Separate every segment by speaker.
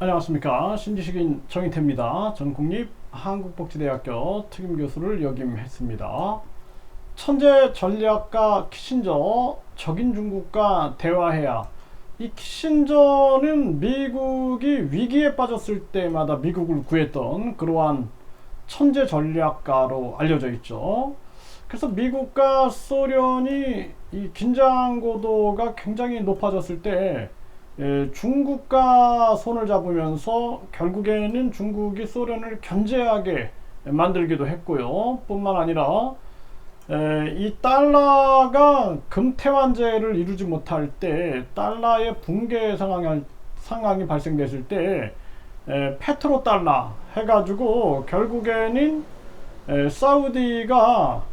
Speaker 1: 안녕하십니까. 신지식인 정희태입니다. 전 국립한국복지대학교 특임교수를 역임했습니다. 천재 전략가 키신저, 적인 중국과 대화해야. 이 키신저는 미국이 위기에 빠졌을 때마다 미국을 구했던 그러한 천재 전략가로 알려져 있죠. 그래서 미국과 소련이 이 긴장 고도가 굉장히 높아졌을 때 중국과 손을 잡으면서 결국에는 중국이 소련을 견제하게 만들기도 했고요. 뿐만 아니라 이 달러가 금태환제를 이루지 못할 때 달러의 붕괴 상황이 발생됐을 때 페트로 달러 해가지고 결국에는 사우디가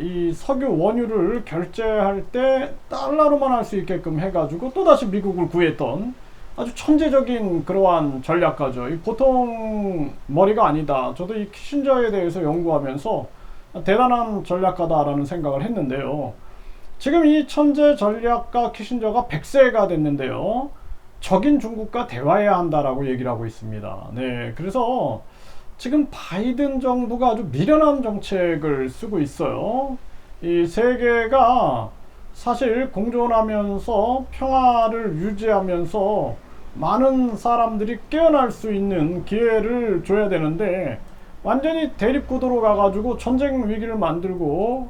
Speaker 1: 이 석유 원유를 결제할 때 달러로만 할 수 있게끔 해가지고 또다시 미국을 구했던 아주 천재적인 그러한 전략가죠. 이 보통 머리가 아니다. 저도 이 키신저에 대해서 연구하면서 대단한 전략가다라는 생각을 했는데요. 지금 이 천재 전략가 키신저가 100세가 됐는데요. 적인 중국과 대화해야 한다라고 얘기를 하고 있습니다. 네, 그래서 지금 바이든 정부가 아주 미련한 정책을 쓰고 있어요. 이 세계가 사실 공존하면서 평화를 유지하면서 많은 사람들이 깨어날 수 있는 기회를 줘야 되는데 완전히 대립구도로 가가지고 전쟁 위기를 만들고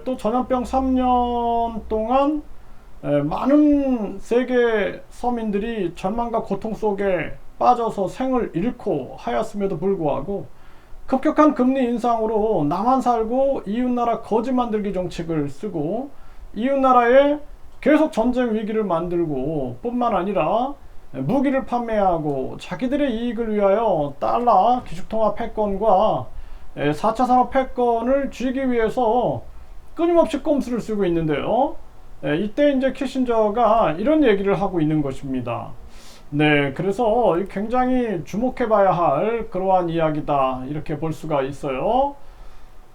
Speaker 1: 또 전염병 3년 동안 많은 세계 서민들이 절망과 고통 속에 빠져서 생을 잃고 하였음에도 불구하고 급격한 금리 인상으로 나만 살고 이웃나라 거지 만들기 정책을 쓰고 이웃나라에 계속 전쟁 위기를 만들고 뿐만 아니라 무기를 판매하고 자기들의 이익을 위하여 달러 기축통화 패권과 4차 산업 패권을 쥐기 위해서 끊임없이 꼼수를 쓰고 있는데요. 이때 이제 키신저가 이런 얘기를 하고 있는 것입니다. 네, 그래서 굉장히 주목해봐야 할 그러한 이야기다 이렇게 볼 수가 있어요.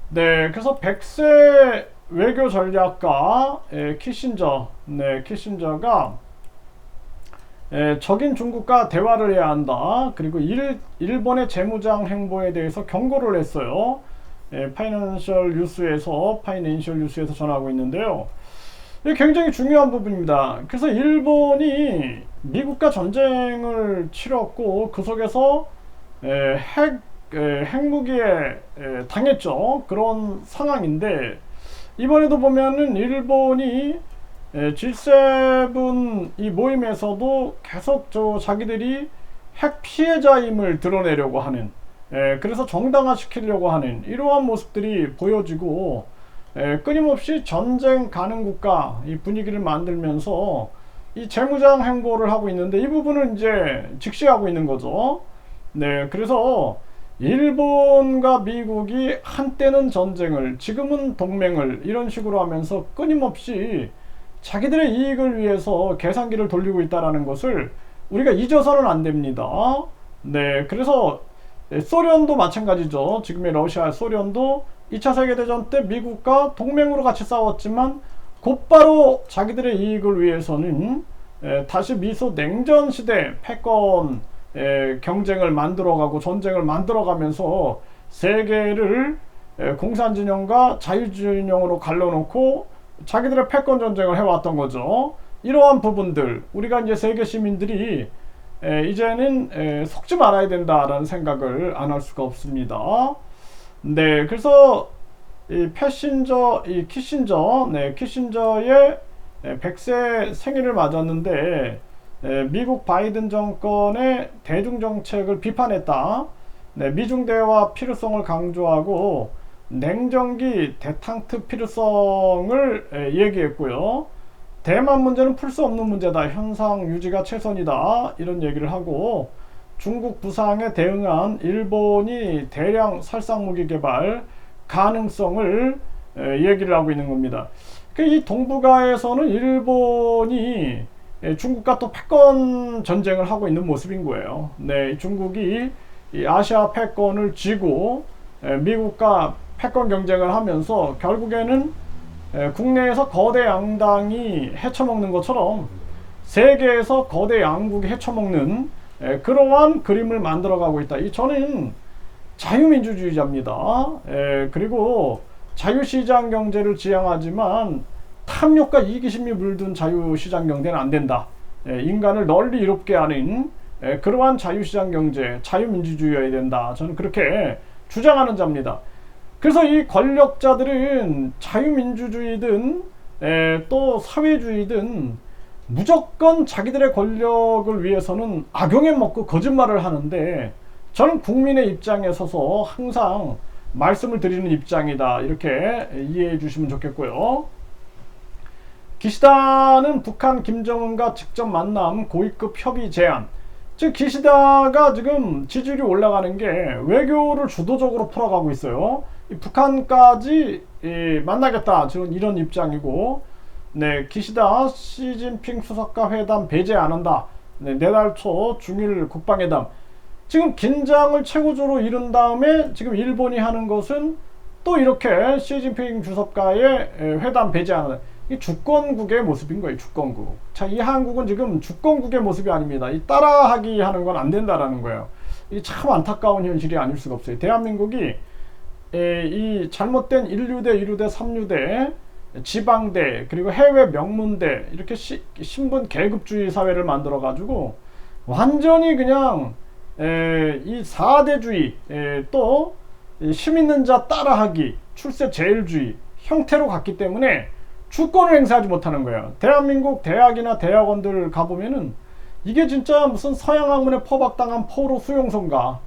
Speaker 1: 네, 그래서 100세 외교 전략가 키신저, 네, 키신저가 적인 중국과 대화를 해야 한다. 그리고 일본의 재무장 행보에 대해서 경고를 했어요. 파이낸셜 뉴스에서 전하고 있는데요. 이게 굉장히 중요한 부분입니다. 그래서 일본이 미국과 전쟁을 치렀고 그 속에서 핵무기에 당했죠. 그런 상황인데 이번에도 보면은 일본이 G7 이 모임에서도 계속 자기들이 핵 피해자임을 드러내려고 하는 그래서 정당화시키려고 하는 이러한 모습들이 보여지고 끊임없이 전쟁 가능 국가 이 분위기를 만들면서 이 재무장 행보를 하고 있는데 이 부분을 이제 직시하고 있는 거죠. 네, 그래서 일본과 미국이 한때는 전쟁을 지금은 동맹을 이런 식으로 하면서 끊임없이 자기들의 이익을 위해서 계산기를 돌리고 있다는 것을 우리가 잊어서는 안 됩니다. 네, 그래서 소련도 마찬가지죠. 지금의 러시아, 소련도 2차 세계대전 때 미국과 동맹으로 같이 싸웠지만 곧바로 자기들의 이익을 위해서는 다시 미소 냉전 시대 패권 경쟁을 만들어가고 전쟁을 만들어가면서 세계를 공산진영과 자유진영으로 갈라놓고 자기들의 패권 전쟁을 해왔던 거죠. 이러한 부분들 우리가 이제 세계 시민들이 이제는 속지 말아야 된다라는 생각을 안 할 수가 없습니다. 네, 그래서 이 키신저, 네, 키신저의 100세 생일을 맞았는데 미국 바이든 정권의 대중 정책을 비판했다. 네, 미중 대화 필요성을 강조하고 냉전기 대탕트 필요성을 얘기했고요. 대만 문제는 풀 수 없는 문제다. 현상 유지가 최선이다. 이런 얘기를 하고 중국 부상에 대응한 일본이 대량 살상무기 개발 가능성을 얘기를 하고 있는 겁니다. 이 동북아에서는 일본이 중국과 또 패권 전쟁을 하고 있는 모습인 거예요. 네, 중국이 이 아시아 패권을 쥐고 미국과 패권 경쟁을 하면서 결국에는 국내에서 거대 양당이 헤쳐먹는 것처럼 세계에서 거대 양국이 헤쳐먹는 그러한 그림을 만들어가고 있다. 저는 자유민주주의자입니다. 그리고 자유시장 경제를 지향하지만 탐욕과 이기심이 물든 자유시장 경제는 안 된다. 인간을 널리 이롭게 하는 그러한 자유시장 경제, 자유민주주의여야 된다. 저는 그렇게 주장하는 자입니다. 그래서 이 권력자들은 자유민주주의든 또 사회주의든 무조건 자기들의 권력을 위해서는 악용해 먹고 거짓말을 하는데, 저는 국민의 입장에 서서 항상 말씀을 드리는 입장이다. 이렇게 이해해 주시면 좋겠고요. 기시다는 북한 김정은과 직접 만남 고위급 협의 제안. 즉 기시다가 지금 지지율이 올라가는 게 외교를 주도적으로 풀어가고 있어요. 북한까지 만나겠다, 지금 이런 입장이고, 기시다 시진핑 수석과 회담 배제 안 한다. 내달 초 중일 국방회담. 지금 긴장을 최고조로 이룬 다음에 지금 일본이 하는 것은 또 이렇게 시진핑 주석과의 회담 배제 안 한다. 이 주권국의 모습인 거예요. 주권국. 자, 이 한국은 지금 주권국의 모습이 아닙니다. 이 따라하기 하는 건 안 된다라는 거예요. 이 참 안타까운 현실이 아닐 수가 없어요. 대한민국이 이 잘못된 1류대, 2류대, 3류대, 지방대, 그리고 해외 명문대, 이렇게 신분 계급주의 사회를 만들어 가지고 완전히 그냥 이 4대주의, 또 힘 있는 자 따라하기, 출세 제일주의 형태로 갔기 때문에 주권을 행사하지 못하는 거예요. 대한민국 대학이나 대학원들 가보면은 이게 진짜 무슨 서양 학문에 포박당한 포로 수용소인가.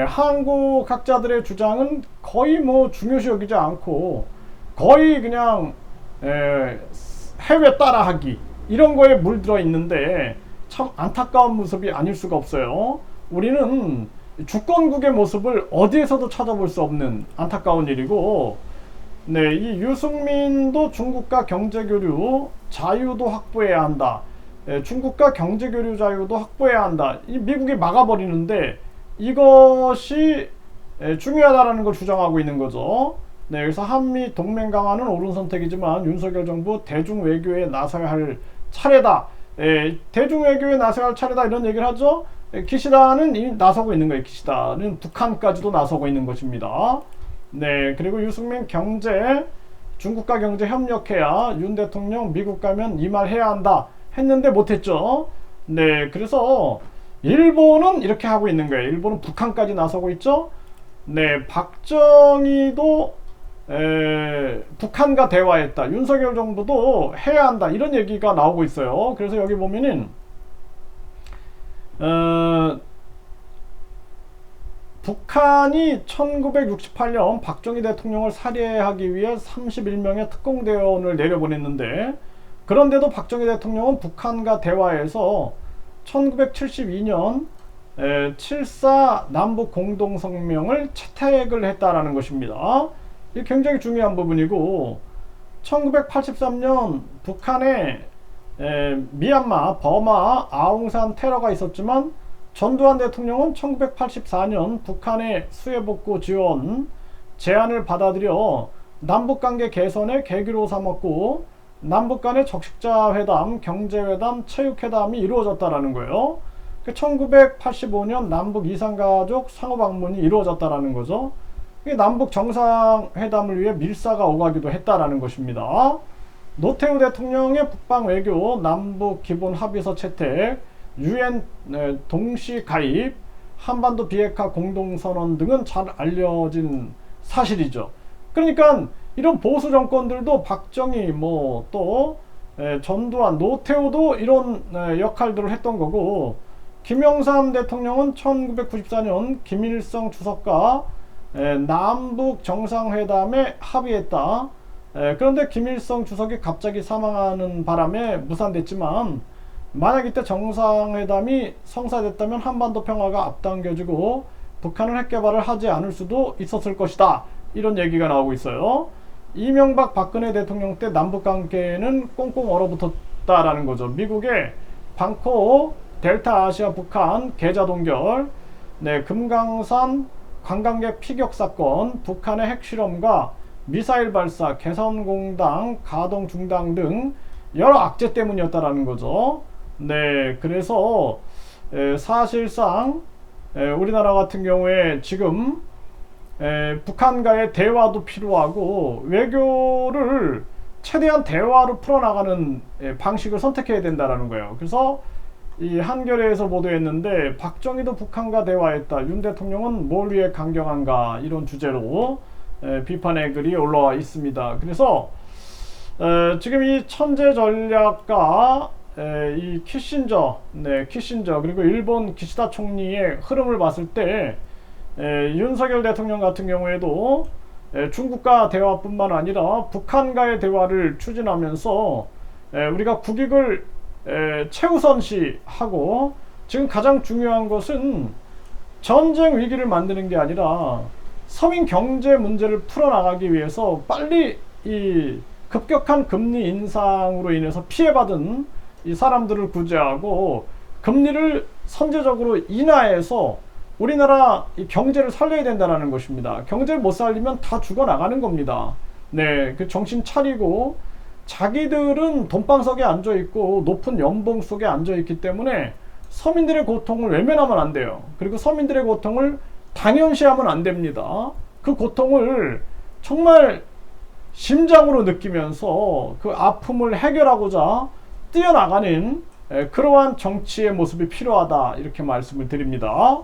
Speaker 1: 한국 학자들의 주장은 거의 뭐 중요시 여기지 않고 거의 그냥 해외 따라하기 이런 거에 물들어 있는데, 참 안타까운 모습이 아닐 수가 없어요. 우리는 주권국의 모습을 어디에서도 찾아볼 수 없는 안타까운 일이고, 이 유승민도 중국과 경제교류 자유도 확보해야 한다. 중국과 경제교류 자유도 확보해야 한다. 이 미국이 막아버리는데 이것이 중요하다는 걸 주장하고 있는 거죠. 그래서 한미 동맹 강화는 옳은 선택이지만 윤석열 정부 대중 외교에 나서야 할 차례다. 대중 외교에 나서야 할 차례다, 이런 얘기를 하죠. 기시다는 이미 나서고 있는 거예요. 기시다는 북한까지도 나서고 있는 것입니다. 그리고 유승민 중국과 경제 협력해야 윤 대통령 미국 가면 이 말 해야 한다 했는데 못했죠. 그래서 일본은 이렇게 하고 있는 거예요. 일본은 북한까지 나서고 있죠. 박정희도 북한과 대화했다. 윤석열 정부도 해야 한다. 이런 얘기가 나오고 있어요. 그래서 여기 보면은 북한이 1968년 박정희 대통령을 살해하기 위해 31명의 특공대원을 내려보냈는데, 그런데도 박정희 대통령은 북한과 대화해서 1972년 7.4 남북 공동성명을 채택을 했다라는 것입니다. 이게 굉장히 중요한 부분이고, 1983년 북한에 미얀마, 버마, 아웅산 테러가 있었지만 전두환 대통령은 1984년 북한의 수해복구 지원 제안을 받아들여 남북관계 개선의 계기로 삼았고, 남북 간의 적십자 회담, 경제회담, 체육회담이 이루어졌다라는 거예요. 1985년 남북 이산가족 상호방문이 이루어졌다라는 거죠. 남북 정상회담을 위해 밀사가 오가기도 했다라는 것입니다. 노태우 대통령의 북방 외교, 남북 기본 합의서 채택, UN 동시 가입, 한반도 비핵화 공동선언 등은 잘 알려진 사실이죠. 그러니까 이런 보수 정권들도 박정희, 또 전두환, 노태우도 이런 역할들을 했던 거고, 김영삼 대통령은 1994년 김일성 주석과 남북 정상회담에 합의했다. 그런데 김일성 주석이 갑자기 사망하는 바람에 무산됐지만, 만약 이때 정상회담이 성사됐다면 한반도 평화가 앞당겨지고 북한은 핵개발을 하지 않을 수도 있었을 것이다. 이런 얘기가 나오고 있어요. 이명박 박근혜 대통령 때 남북관계는 꽁꽁 얼어붙었다라는 거죠. 미국의 방코, 델타 아시아 북한 계좌 동결, 금강산 관광객 피격 사건, 북한의 핵실험과 미사일 발사, 개성공단 가동 중단 등 여러 악재 때문이었다라는 거죠. 그래서 사실상 우리나라 같은 경우에 지금 북한과의 대화도 필요하고 외교를 최대한 대화로 풀어나가는 방식을 선택해야 된다라는 거예요. 그래서 이 한겨레에서 보도했는데 박정희도 북한과 대화했다. 윤 대통령은 뭘 위해 강경한가 이런 주제로 비판의 글이 올라와 있습니다. 그래서 지금 이 천재 전략가 이 키신저 그리고 일본 기시다 총리의 흐름을 봤을 때 윤석열 대통령 같은 경우에도 중국과 대화뿐만 아니라 북한과의 대화를 추진하면서 우리가 국익을 최우선시하고 지금 가장 중요한 것은 전쟁 위기를 만드는 게 아니라 서민 경제 문제를 풀어나가기 위해서 빨리 이 급격한 금리 인상으로 인해서 피해받은 이 사람들을 구제하고 금리를 선제적으로 인하해서 우리나라 이 경제를 살려야 된다는 것입니다. 경제를 못 살리면 다 죽어나가는 겁니다. 네, 그 정신 차리고 자기들은 돈방석에 앉아있고 높은 연봉 속에 앉아있기 때문에 서민들의 고통을 외면하면 안 돼요. 그리고 서민들의 고통을 당연시하면 안 됩니다. 그 고통을 정말 심장으로 느끼면서 그 아픔을 해결하고자 뛰어나가는 그러한 정치의 모습이 필요하다 이렇게 말씀을 드립니다.